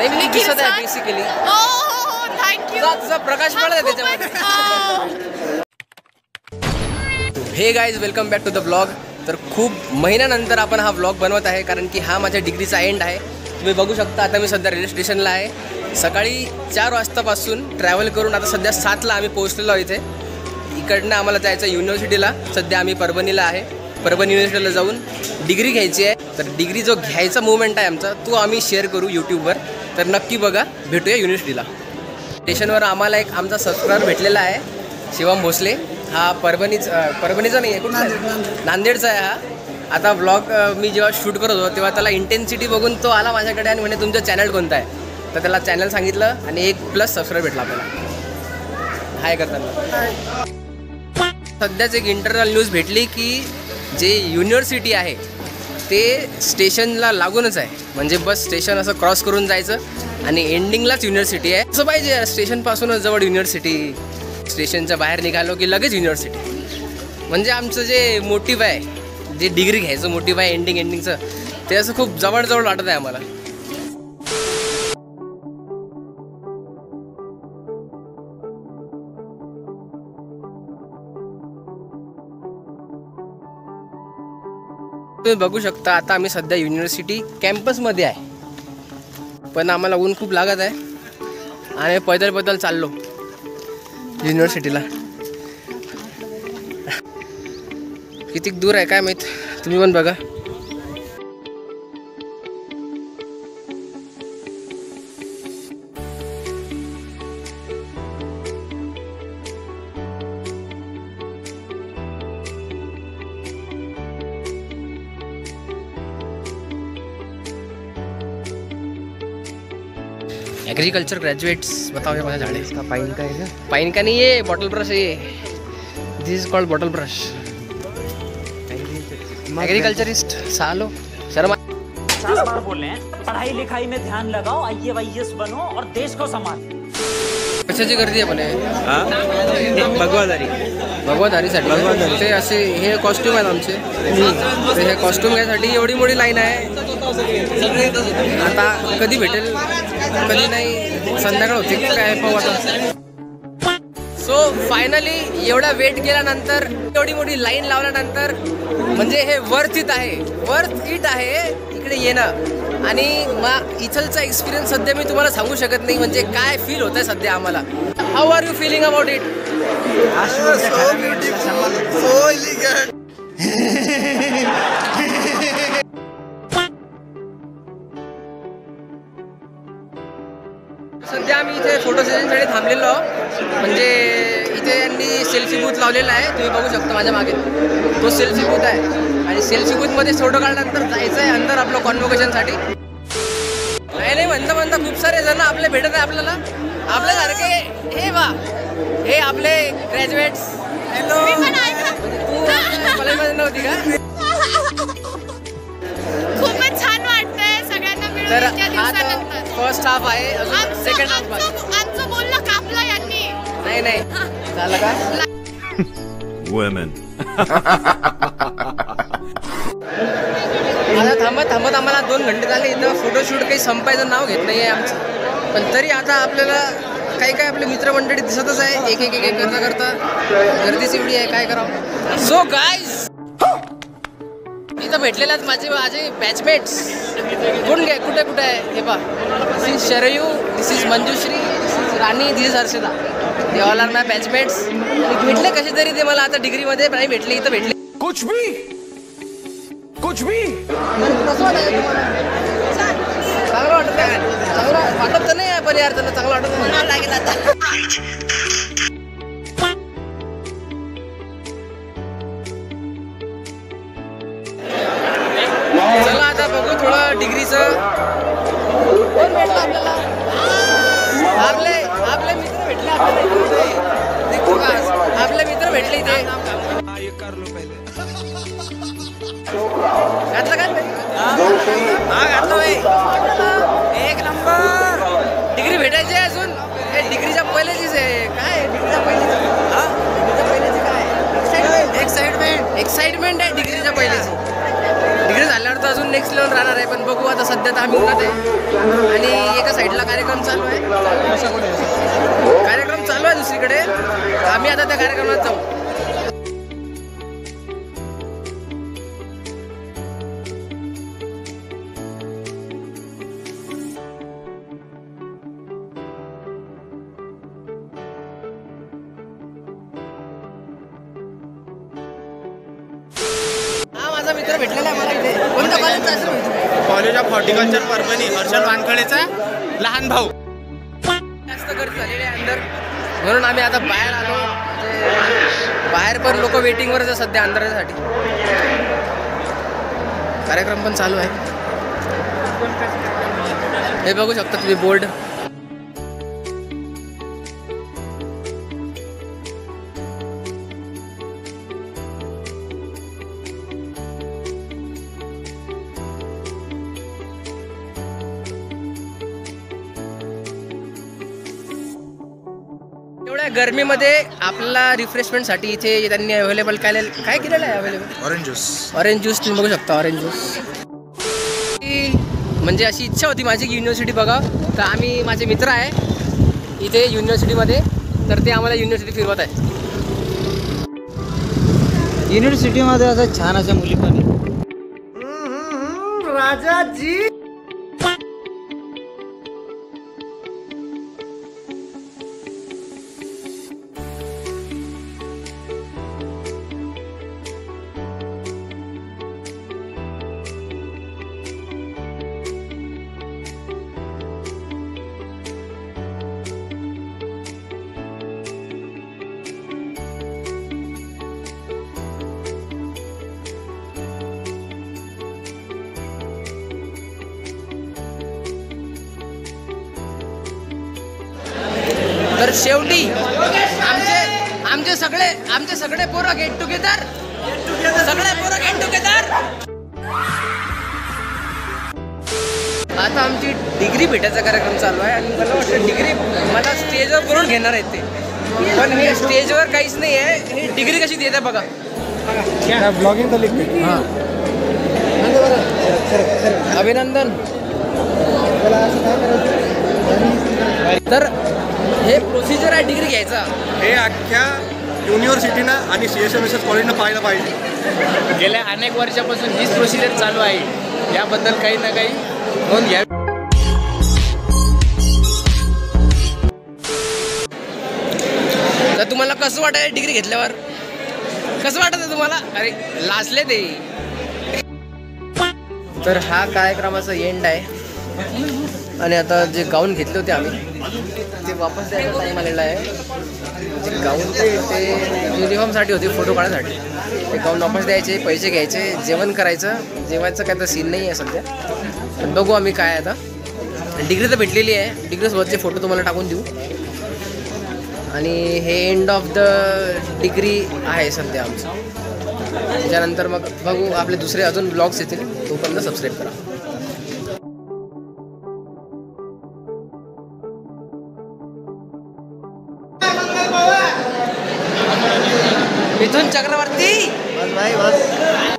नाही मी दिसत आहे बेसिकली. थँक्यू. तुझा प्रकाश पडत आहे त्याच्यामध्ये. Hey guys welcome back to the blog. तर खूप महिन्यानंतर आपण हा ब्लॉग बनवत आहे कारण की हा माझ्या डिग्रीचा एंड आहे. तुम्ही बघू शकता आता मी सध्या रेल्वे स्टेशनला आहे. सकाळी 4 वाजतापासून ट्रॅव्हल करून आता सध्या 7ला आम्ही पोहोचलेलो आहे इथे. इकडनं आम्हाला जायचं युनिव्हर्सिटीला. सध्या आम्ही परभणीला आहे. परभणी युनिव्हर्सिटीला जाऊन डिग्री घ्यायची आहे. तर डिग्री जो घ्यायचा मुवमेंट आहे आमचा तो आम्ही शेअर करू यूट्यूबवर. तर नक्की बघा. भेटूया युनिव्हर्सिटीला. स्टेशनवर आम्हाला एक आमचा सबस्क्रायबर भेटलेला आहे शिवम भोसले. हा परभणीचा नाही आहे, कुठला नांदेडचा आहे हा. आता ब्लॉग मी जेव्हा शूट करत होतो तेव्हा त्याला इंटेन्सिटी बघून तो आला माझ्याकडे आणि म्हणे तुमचं चॅनल कोणतं आहे. तर त्याला चॅनल सांगितलं आणि 1+ सबस्क्राईब भेटला आपल्याला. हाय करताना सध्याच एक इंटरनल न्यूज भेटली की जे युनिव्हर्सिटी आहे ते स्टेशनला लागूनच आहे. म्हणजे बस स्टेशन असं क्रॉस करून जायचं आणि एंडिंगलाच युनिव्हर्सिटी आहे. असं पाहिजे स्टेशनपासूनच जवळ युनिव्हर्सिटी. स्टेशनच्या बाहेर निघालो की लगेच युनिव्हर्सिटी. म्हणजे आमचं जे मोटिव्ह आहे, जे डिग्री घ्यायचं मोटिव्ह आहे एंडिंगचं, ते असं खूप जवळजवळ वाटत आहे आम्हाला. तुम्ही बघू शकता आता आम्ही सध्या युनिव्हर्सिटी कॅम्पसमध्ये आहे. पण आम्हाला ऊन खूप लागत आहे आणि पैदल चाललो युनिव्हर्सिटीला. किती दूर आहे काय माहीत, तुम्ही पण बघा. एग्रीकल्चर ग्रेजुएट्स बताओ. ये माझा झाड़ है, इसका पाइन का है. पाइन का नहीं, ये बॉटल ब्रश है. This is called bottle brush. Agriculturist Salo Sharma. 4 बार बोले हैं पढ़ाई लिखाई में ध्यान लगाओ, IAS बनो और देश को संभालो. कशाची गर्दी आहे पण भगवादारीसाठी. ते असे हे कॉस्ट्यूम आहेत आमचे. तर हे कॉस्ट्यूम घ्यायसाठी एवढी मोठी लाईन आहे. आता कधी भेटेल कधी नाही, संध्याकाळ होती काय पाहू आता. सो फायनली एवढा वेट केल्यानंतर, एवढी मोठी लाईन लावल्यानंतर म्हणजे हे वर्थ इट आहे इकडे येणं. आणि इथलचा एक्सपिरियन्स सध्या मी तुम्हाला सांगू शकत नाही म्हणजे काय फील होत आहे सध्या आम्हाला. How are you feeling about it? सध्या आम्ही इथे फोटो सेशनसाठी थांबलेलो आहोत. म्हणजे इथे यांनी सेल्फी बूथ लावलेला आहे. तुम्ही बघू शकता माझ्या मागे तो सेल्फी बूथ आहे. आणि सेल्फी बूथमध्ये फोटो काढल्यानंतर जायचं आहे अंदर आपलं कॉन्व्होकेशनसाठी. नाही म्हणता खूप सारे जण आपले भेटत आहे आपल्याला. आपल्यासारखे हे आपले ग्रॅज्युएट्स. हॅलो. तू मला नव्हती का? खूपच छान वाटतंय सगळ्यांना तर मिळून. हा फर्स्ट हाफ आहे. अजून सेकंड हाफ आमचं बोलणं कापलं यांनी. नाही झालं का? Women. आता थांबत आम्हाला 2 घंटे झाले. इथं फोटोशूट काही संपायचं नाव घेत नाही आहे आमचं. पण तरी आता आपल्याला काही आपले मित्रमंडळी दिसतच आहे. एक करता गर्दीच एवढी आहे, काय करावं. सो गाईज इथं भेटलेल्यात माझे बॅचमेट्स. कुठे आहे हे पहा. This is Sharayu, this is Manjushri, this is Rani, this is Harshada. They all are my batchmates. भेटले कसे तरी ते मला आता डिग्रीमध्ये नाही भेटले, इथं भेटले. कुछ भी. चांगलं वाटत आहे. चांगलं वाटत तर नाही पण यार त्यांना चांगलं वाटत लागेल आता. चला आता बघू थोडं डिग्रीचं. कोण भेटलं आपल्याला? आपले मित्र भेटले आपले मित्र भेटले इथे. घातलं का? घातलं. एक नंबर. डिग्री भेटायची आहे अजून. हे डिग्रीच्या पहिल्याचीच आहे. काय डिग्रीच्या पहिल्याची काय एक्साइटमेंट आहे डिग्रीच्या पहिल्याची. डिग्री झाल्यावर तर अजून नेक्स्ट लेवल राहणार आहे. पण बघू आता सध्या तर आम्ही उन्हात आहे आणि एका साईडला कार्यक्रम चालू आहे. कार्यक्रम चालू आहे दुसरीकडे. आम्ही आता त्या कार्यक्रमात जाऊ. माझा मित्र भेटलेला आहे मला इथे. कोणत्या कॉलेजचा असेल? College of horticulture Parbhani. Harshal वानखडेचा लहान भाऊ. जास्त गर्दी झालेली आहे अंदर, म्हणून आम्ही आता बाहेर आलो. म्हणजे बाहेर पण लोक वेटिंगवरच आहे सध्या अंदरासाठी. कार्यक्रम पण चालू आहे. हे बघू शकता तुम्ही बोर्ड. एवढ्या गरमीमध्ये आपल्याला रिफ्रेशमेंटसाठी इथे त्यांनी अवेलेबल काय केलेलं आहे अवेलेबल? ऑरेंज ज्यूस तुम्ही बघू शकता. ऑरेंज ज्यूस म्हणजे अशी इच्छा होती माझी की युनिव्हर्सिटी बघा. तर आम्ही माझे मित्र आहे इथे युनिव्हर्सिटीमध्ये, तर ते आम्हाला युनिव्हर्सिटी फिरवत आहे. युनिव्हर्सिटीमध्ये असं छान अशा मुली पण आहेत. राजाजी तर शेवटी आमचे सगळे पोरं गेट टुगेदर. आता आमची डिग्री भेटायचा कार्यक्रम चालू आहे आणि मला वाटतं डिग्री मला स्टेजवर करून घेणार आहेत ते. पण हे स्टेजवर काहीच नाही आहे. हे डिग्री कशी देते बघा. ब्लॉगिंग तर हां अभिनंदन. तर हे प्रोसिजर आहे डिग्री घ्यायचा. हे अख्ख्या युनिव्हर्सिटीनं आणि CSMSS कॉलेजनं पाहायला पाहिजे. गेल्या अनेक वर्षापासून हीच प्रोसिजर चालू आहे. याबद्दल काही ना काही नोंद घ्या. तर तुम्हाला कसं वाटत डिग्री घेतल्यावर? कसं वाटत आहे तुम्हाला? अरे लाजले ते. तर हा कार्यक्रमाचा एंड आहे आणि आता जे गाऊन घेतले होते आम्ही ते वापस द्यायचा टाईम आलेला आहे. जे गाऊन ते युनिफॉर्मसाठी होते, फोटो काढण्यासाठी. ते गाऊन वापस द्यायचे, पैसे घ्यायचे, जेवण करायचं. जेवायचं काय तर सीन नाही आहे सध्या. पण बघू आम्ही काय आता. डिग्री तर भेटलेली आहे. डिग्रीसोबतचे फोटो तुम्हाला टाकून देऊ. आणि हे एंड ऑफ द डिग्री आहे सध्या आमचं. त्याच्यानंतर मग बघू आपले दुसरे अजून ब्लॉग्स येतील. तोपर्यंत सबस्क्राईब करा. मिथुन चक्रवर्ती. बस भाई बस.